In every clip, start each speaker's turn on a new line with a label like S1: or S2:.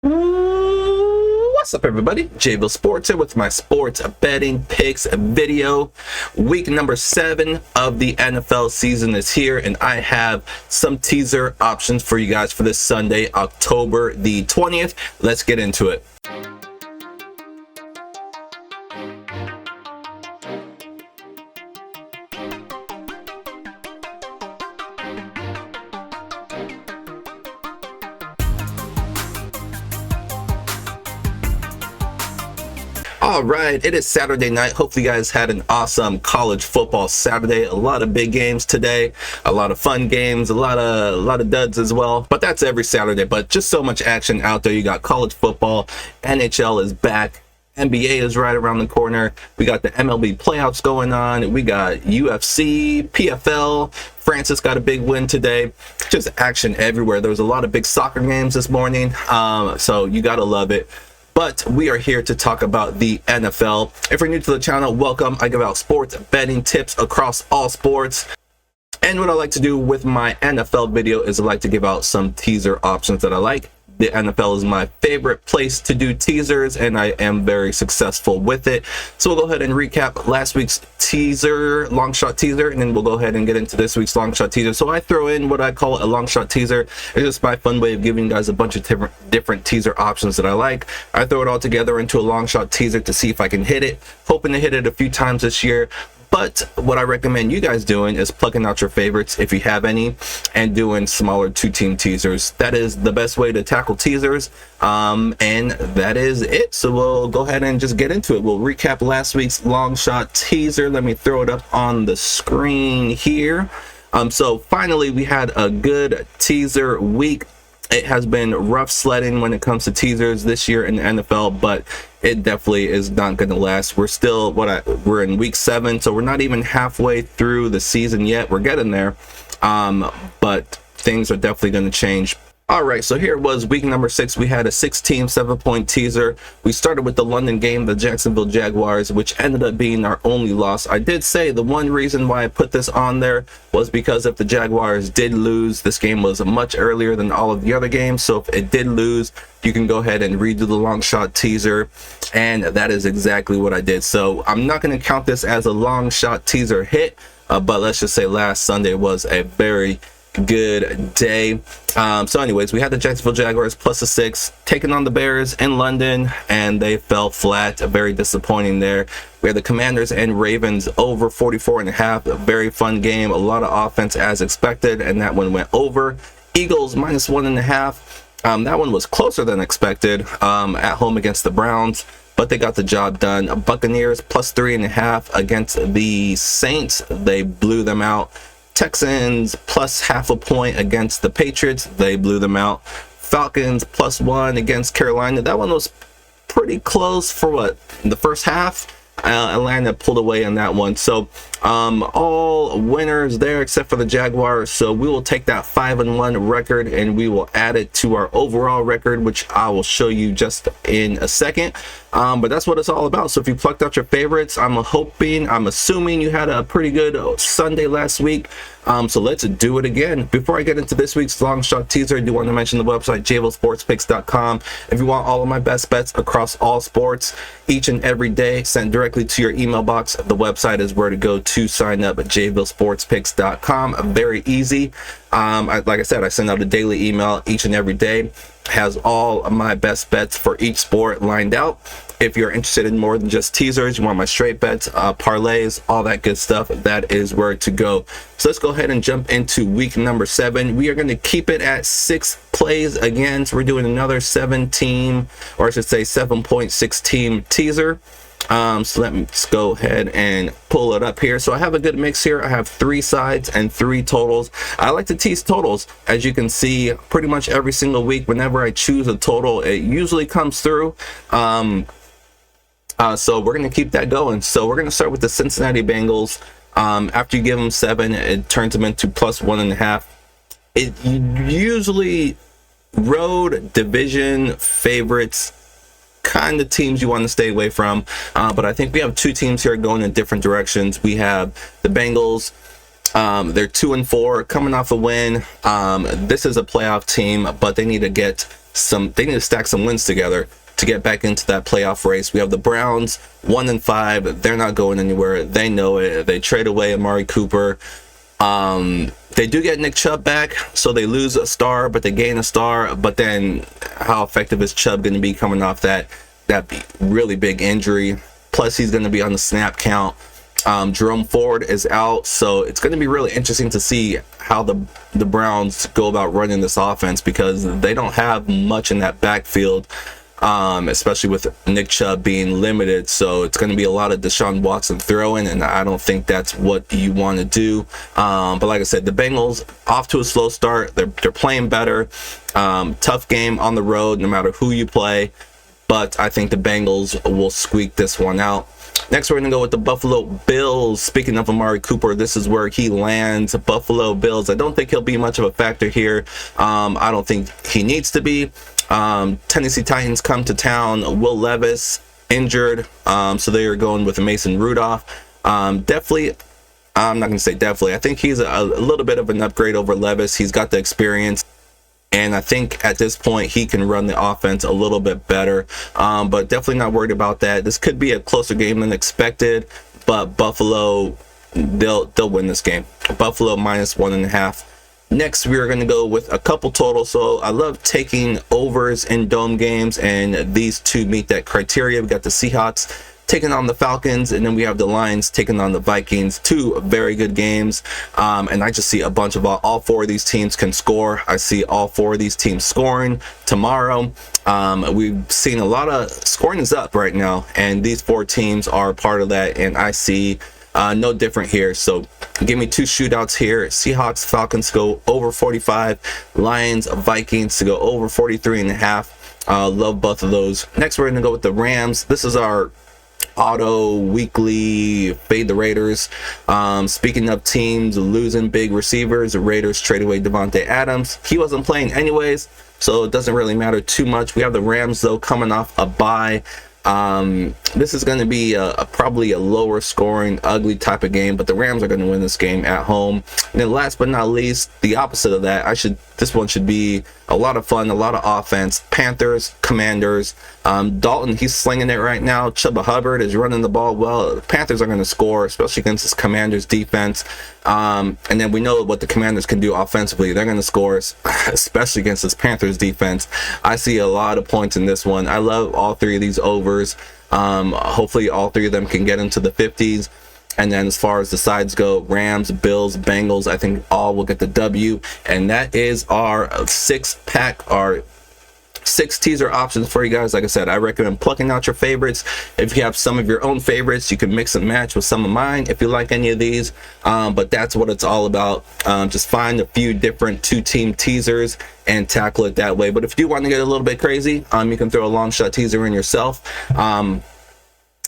S1: What's up, everybody? Jayville Sports here with my sports betting picks video. Week number 7 of the NFL season is here, and I have some teaser options for you guys for this Sunday, October the 20th. Let's get into it. All right, it is Saturday night. Hopefully you guys had an awesome college football Saturday. A lot of big games today, a lot of fun games, a lot of duds as well. But that's every Saturday. But just so much action out there. You got college football, NHL is back, NBA is right around the corner. We got the MLB playoffs going on. We got UFC, PFL. Francis got a big win today. Just action everywhere. There was a lot of big soccer games this morning. So you gotta love it. But we are here to talk about the NFL. If you're new to the channel, welcome. I give out sports betting tips across all sports. And what I like to do with my NFL video is I like to give out some teaser options that I like. The NFL is my favorite place to do teasers, and I am very successful with it. So we'll go ahead and recap last week's teaser, long shot teaser, and then we'll go ahead and get into this week's long shot teaser. So I throw in what I call a long shot teaser. It's just my fun way of giving you guys a bunch of different teaser options that I like. I throw it all together into a long shot teaser to see if I can hit it. Hoping to hit it a few times this year. But what I recommend you guys doing is plucking out your favorites, if you have any, and doing smaller 2-team teasers. That is the best way to tackle teasers, and that is it. So we'll go ahead and just get into it. We'll recap last week's long shot teaser. Let me throw it up on the screen here. So finally, we had a good teaser week. It has been rough sledding when it comes to teasers this year in the NFL, but it definitely is not going to last. We're still we're in week 7, so we're not even halfway through the season yet. We're getting there, but things are definitely going to change. All right, so here was week number 6. We had a 6-team, 7-point teaser. We started with the London game, the Jacksonville Jaguars, which ended up being our only loss. I did say the one reason why I put this on there was because if the Jaguars did lose, this game was much earlier than all of the other games. So if it did lose, you can go ahead and redo the long shot teaser, and that is exactly what I did. So I'm not going to count this as a long shot teaser hit, but let's just say last Sunday was a very good day. So anyways, we had the Jacksonville Jaguars plus a 6 taking on the Bears in London, and they fell flat. Very disappointing there. We had the Commanders and Ravens over 44.5. A very fun game, a lot of offense as expected, and that one went over. Eagles minus 1.5. That one was closer than expected, at home against the Browns, but they got the job done. Buccaneers plus 3.5 against the Saints. They blew them out. Texans plus half a point against the Patriots. They blew them out. Falcons plus 1 against Carolina. That one was pretty close for the first half. Atlanta pulled away on that one. So all winners there except for the Jaguars. So we will take that 5-1 record and we will add it to our overall record, which I will show you just in a second. But that's what it's all about. So if you plucked out your favorites, I'm assuming you had a pretty good Sunday last week. So let's do it again. Before I get into this week's long shot teaser, I do want to mention the website jayvillesportspicks.com. If you want all of my best bets across all sports each and every day sent directly to your email box, the website is where to go to sign up at jayvillesportspicks.com. Very easy. Like I said, I send out a daily email each and every day. Has all of my best bets for each sport lined out. If you're interested in more than just teasers, you want my straight bets, parlays, all that good stuff, that is where to go. So let's go ahead and jump into week number 7. We are going to keep it at 6 plays again. So we're doing another 7-team, or I should say 7.6-team teaser. So let's go ahead and pull it up here. So I have a good mix here. I have 3 sides and 3 totals. I like to tease totals. As you can see, pretty much every single week, whenever I choose a total, it usually comes through. So we're going to keep that going. So we're going to start with the Cincinnati Bengals. After you give them 7, it turns them into plus 1.5. It usually road division favorites, kind of teams you want to stay away from, but I think we have 2 teams here going in different directions. We have the Bengals. They're 2-4 coming off a win. This is a playoff team, but they need to get they need to stack some wins together to get back into that playoff race. We have the Browns 1-5. They're not going anywhere. They know it. They trade away Amari Cooper. They do get Nick Chubb back, so they lose a star, but they gain a star. But then, how effective is Chubb going to be coming off that really big injury? Plus, he's going to be on the snap count. Jerome Ford is out, so it's going to be really interesting to see how the Browns go about running this offense, because they don't have much in that backfield, especially with Nick Chubb being limited. So it's going to be a lot of Deshaun Watson throwing, and I don't think that's what you want to do. But like I said, the Bengals off to a slow start. They're playing better. Tough game on the road, no matter who you play. But I think the Bengals will squeak this one out. Next, we're going to go with the Buffalo Bills. Speaking of Amari Cooper, this is where he lands. Buffalo Bills. I don't think he'll be much of a factor here. I don't think he needs to be. Tennessee Titans come to town. Will Levis injured, so they are going with Mason Rudolph. Definitely, I'm not going to say definitely. I think he's a little bit of an upgrade over Levis. He's got the experience, and I think at this point he can run the offense a little bit better. But definitely not worried about that. This could be a closer game than expected, but Buffalo, they'll win this game. Buffalo -1.5. Next, we are going to go with a couple total. So I love taking overs in dome games, and these two meet that criteria. We got the Seahawks taking on the Falcons, and then we have the Lions taking on the Vikings. Two very good games, and I just see a bunch of all four of these teams can score. I see all four of these teams scoring tomorrow. We've seen a lot of scoring is up right now, and these four teams are part of that, and I see no different here. So give me two shootouts here. Seahawks, Falcons go over 45. Lions, Vikings to go over 43.5. Love both of those. Next, we're going to go with the Rams. This is our auto weekly fade the Raiders. Speaking of teams losing big receivers, the Raiders trade away Devontae Adams. He wasn't playing anyways, so it doesn't really matter too much. We have the Rams, though, coming off a bye. This is going to be probably a lower scoring, ugly type of game, but the Rams are going to win this game at home. And then last but not least, the opposite of that, this one should be a lot of fun, a lot of offense. Panthers, Commanders. Dalton, he's slinging it right now. Chuba Hubbard is running the ball well. The Panthers are going to score, especially against this Commanders defense. And then we know what the Commanders can do offensively. They're going to score, especially against this Panthers defense. I see a lot of points in this one. I love all three of these overs. Hopefully all three of them can get into the 50s. And then as far as the sides go, Rams, Bills, Bengals, I think all will get the W. And that is our 6-pack, our 6 teaser options for you guys. Like I said, I recommend plucking out your favorites. If you have some of your own favorites, you can mix and match with some of mine if you like any of these. But that's what it's all about. Just find a few different 2-team teasers and tackle it that way. But if you do want to get a little bit crazy, you can throw a long shot teaser in yourself.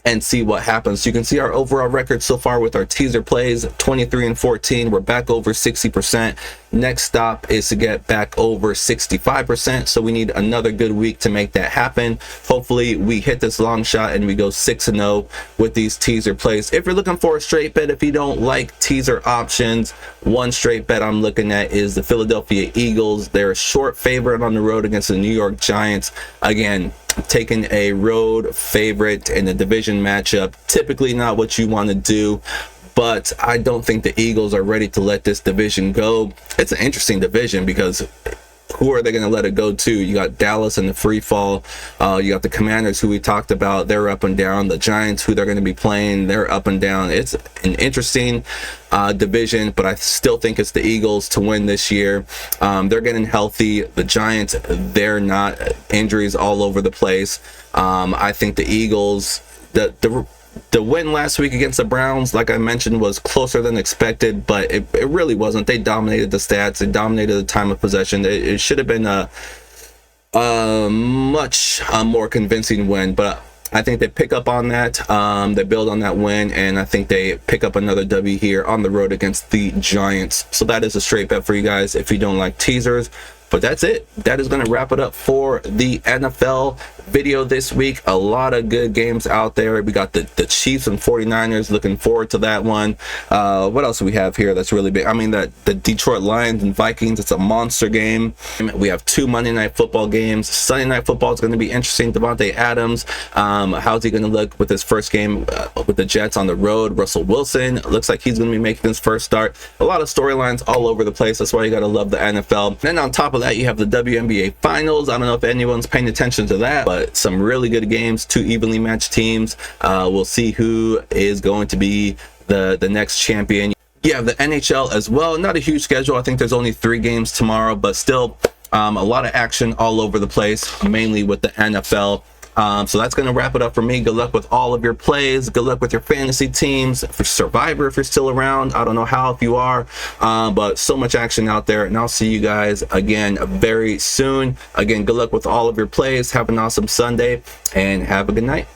S1: And see what happens. You can see our overall record so far with our teaser plays, 23-14. We're back over 60%. Next stop is to get back over 65%. So we need another good week to make that happen. Hopefully we hit this long shot and we go 6-0 with these teaser plays. If you're looking for a straight bet, if you don't like teaser options, one straight bet I'm looking at is the Philadelphia Eagles. They're a short favorite on the road against the New York Giants. Again, taking a road favorite in a division matchup, typically not what you want to do, but I don't think the Eagles are ready to let this division go. It's an interesting division because who are they going to let it go to? You got Dallas in the free fall. You got the Commanders, who we talked about. They're up and down. The Giants, who they're going to be playing, they're up and down. It's an interesting division, but I still think it's the Eagles to win this year. They're getting healthy. The Giants, they're not. Injuries all over the place. I think the Eagles, the win last week against the Browns, like I mentioned, was closer than expected, but it really wasn't. They dominated the stats. They dominated the time of possession. It should have been a much more convincing win, but I think they pick up on that. They build on that win, and I think they pick up another W here on the road against the Giants. So that is a straight bet for you guys if you don't like teasers. But that's it. That is going to wrap it up for the NFL video this week. A lot of good games out there. We got the Chiefs and 49ers. Looking forward to that one. What else do we have here that's really big? I mean, the Detroit Lions and Vikings, it's a monster game. We have 2 Monday Night Football games. Sunday Night Football is going to be interesting. Devontae Adams, how's he going to look with his first game with the Jets on the road? Russell Wilson, looks like he's going to be making his first start. A lot of storylines all over the place. That's why you got to love the NFL. Then on top of that, you have the WNBA finals. I don't know if anyone's paying attention to that, but some really good games, 2 evenly matched teams. We'll see who is going to be the next champion. You have the NHL as well. Not a huge schedule. I think there's only 3 games tomorrow, but still a lot of action all over the place, mainly with the NFL. So that's going to wrap it up for me. Good luck with all of your plays. Good luck with your fantasy teams. For Survivor, if you're still around, I don't know how if you are, but so much action out there. And I'll see you guys again very soon. Again, good luck with all of your plays. Have an awesome Sunday and have a good night.